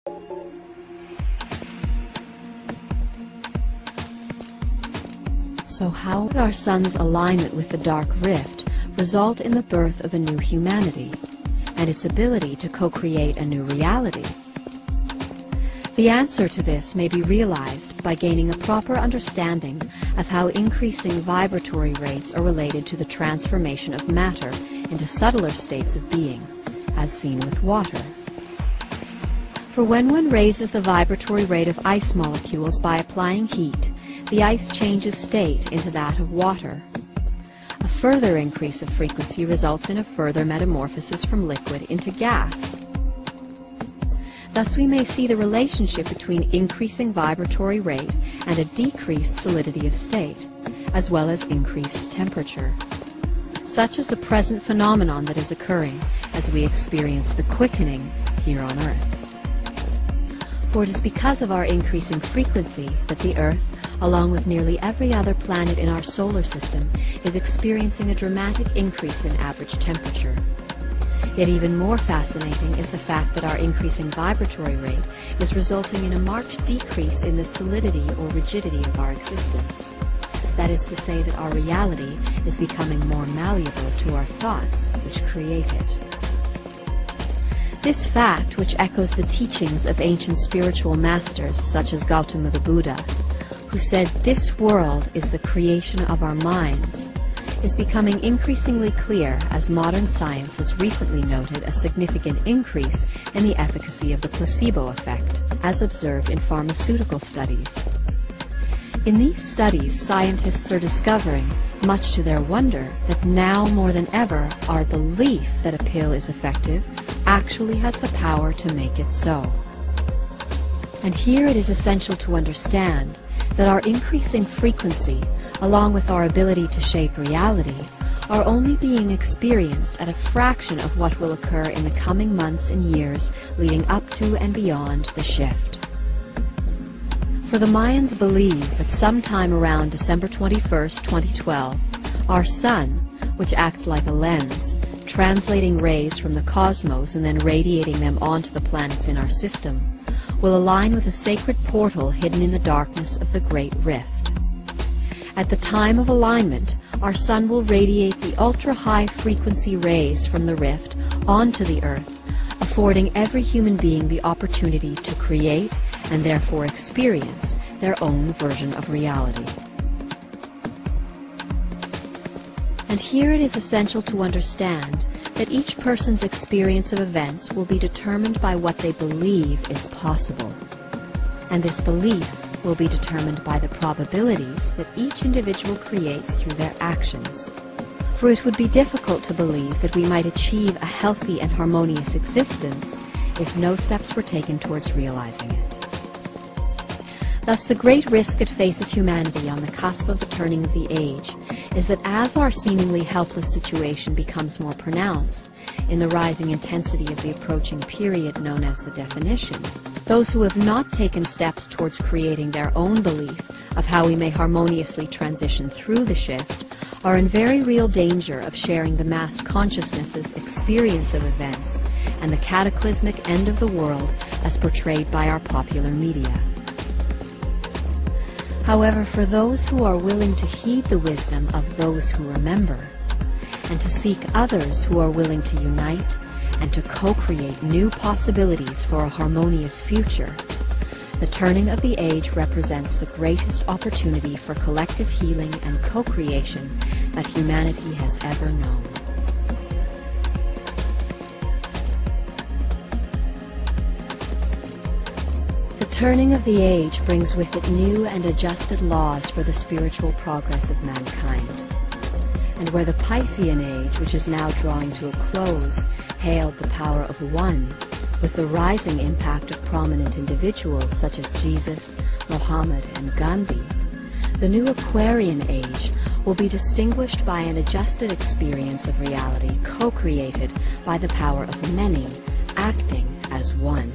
So how would our sun's alignment with the dark rift result in the birth of a new humanity, and its ability to co-create a new reality? The answer to this may be realized by gaining a proper understanding of how increasing vibratory rates are related to the transformation of matter into subtler states of being, as seen with water. For when one raises the vibratory rate of ice molecules by applying heat, the ice changes state into that of water. A further increase of frequency results in a further metamorphosis from liquid into gas. Thus we may see the relationship between increasing vibratory rate and a decreased solidity of state, as well as increased temperature. Such is the present phenomenon that is occurring as we experience the quickening here on Earth. For it is because of our increasing frequency that the Earth, along with nearly every other planet in our solar system, is experiencing a dramatic increase in average temperature. Yet even more fascinating is the fact that our increasing vibratory rate is resulting in a marked decrease in the solidity or rigidity of our existence. That is to say that our reality is becoming more malleable to our thoughts, which create it. This fact, which echoes the teachings of ancient spiritual masters such as Gautama the Buddha, who said this world is the creation of our minds, is becoming increasingly clear as modern science has recently noted a significant increase in the efficacy of the placebo effect, as observed in pharmaceutical studies. In these studies, scientists are discovering, much to their wonder, that now more than ever our belief that a pill is effective actually has the power to make it so. And here it is essential to understand that our increasing frequency, along with our ability to shape reality, are only being experienced at a fraction of what will occur in the coming months and years leading up to and beyond the shift. For the Mayans believe that sometime around December 21st, 2012, our sun, which acts like a lens, translating rays from the cosmos and then radiating them onto the planets in our system, will align with a sacred portal hidden in the darkness of the Great Rift. At the time of alignment, our sun will radiate the ultra-high frequency rays from the rift onto the Earth, affording every human being the opportunity to create and therefore experience their own version of reality. And here it is essential to understand that each person's experience of events will be determined by what they believe is possible. And this belief will be determined by the probabilities that each individual creates through their actions. For it would be difficult to believe that we might achieve a healthy and harmonious existence if no steps were taken towards realizing it. Thus, the great risk that faces humanity on the cusp of the turning of the age is that as our seemingly helpless situation becomes more pronounced in the rising intensity of the approaching period known as the definition, those who have not taken steps towards creating their own belief of how we may harmoniously transition through the shift are in very real danger of sharing the mass consciousness's experience of events and the cataclysmic end of the world as portrayed by our popular media. However, for those who are willing to heed the wisdom of those who remember, and to seek others who are willing to unite and to co-create new possibilities for a harmonious future, the turning of the age represents the greatest opportunity for collective healing and co-creation that humanity has ever known. The turning of the age brings with it new and adjusted laws for the spiritual progress of mankind. And where the Piscean age, which is now drawing to a close, hailed the power of one, with the rising impact of prominent individuals such as Jesus, Muhammad, and Gandhi, the new Aquarian age will be distinguished by an adjusted experience of reality co-created by the power of many, acting as one.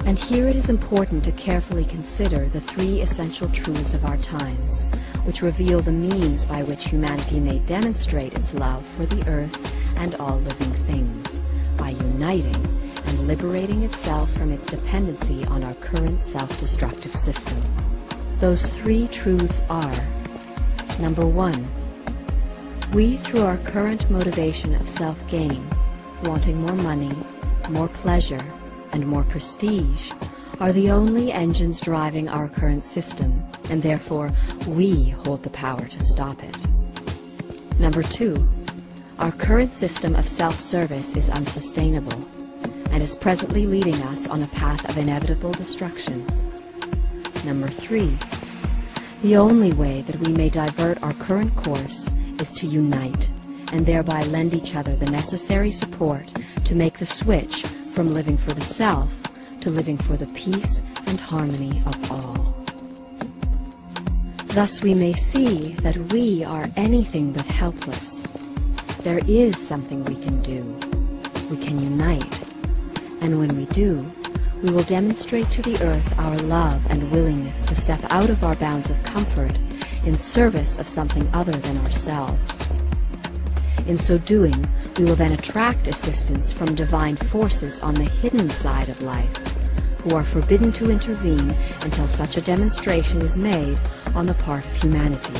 And here it is important to carefully consider the three essential truths of our times, which reveal the means by which humanity may demonstrate its love for the earth and all living things, by uniting and liberating itself from its dependency on our current self-destructive system. Those three truths are: number one, we, through our current motivation of self-gain, wanting more money, more pleasure, and more prestige, are the only engines driving our current system, and therefore we hold the power to stop it. Number two, our current system of self-service is unsustainable and is presently leading us on a path of inevitable destruction. Number three, the only way that we may divert our current course is to unite and thereby lend each other the necessary support to make the switch from living for the self to living for the peace and harmony of all. Thus we may see that we are anything but helpless. There is something we can do. We can unite. And when we do, we will demonstrate to the earth our love and willingness to step out of our bounds of comfort in service of something other than ourselves. In so doing, we will then attract assistance from divine forces on the hidden side of life, who are forbidden to intervene until such a demonstration is made on the part of humanity.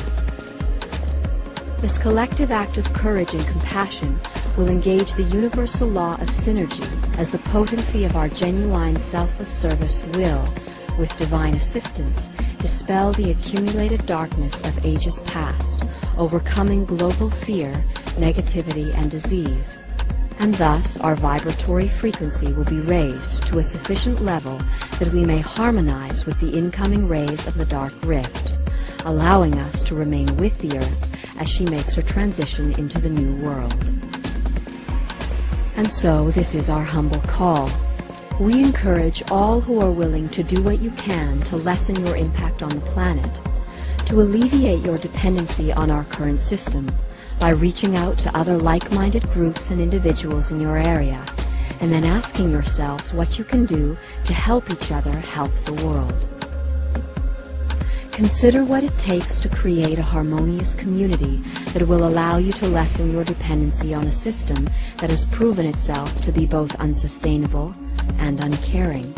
This collective act of courage and compassion will engage the universal law of synergy, as the potency of our genuine selfless service will, with divine assistance, dispel the accumulated darkness of ages past, overcoming global fear, negativity, and disease. And thus our vibratory frequency will be raised to a sufficient level that we may harmonize with the incoming rays of the dark rift, allowing us to remain with the earth as she makes her transition into the new world. And so this is our humble call. We encourage all who are willing to do what you can to lessen your impact on the planet, to alleviate your dependency on our current system by reaching out to other like-minded groups and individuals in your area, and then asking yourselves what you can do to help each other help the world. Consider what it takes to create a harmonious community that will allow you to lessen your dependency on a system that has proven itself to be both unsustainable and uncaring.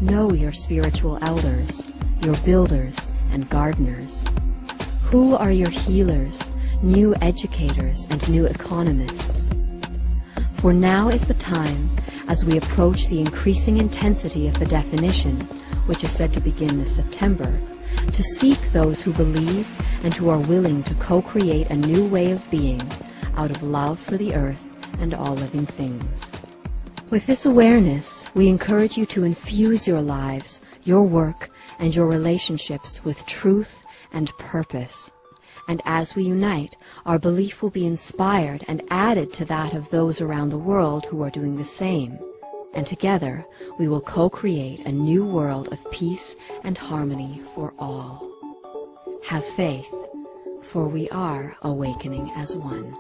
Know your spiritual elders, your builders and gardeners. Who are your healers, new educators, and new economists? For now is the time, as we approach the increasing intensity of the definition, which is said to begin this September, to seek those who believe and who are willing to co-create a new way of being out of love for the earth and all living things. With this awareness, we encourage you to infuse your lives, your work, and your relationships with truth and purpose. And as we unite, our belief will be inspired and added to that of those around the world who are doing the same. And together, we will co-create a new world of peace and harmony for all. Have faith, for we are awakening as one.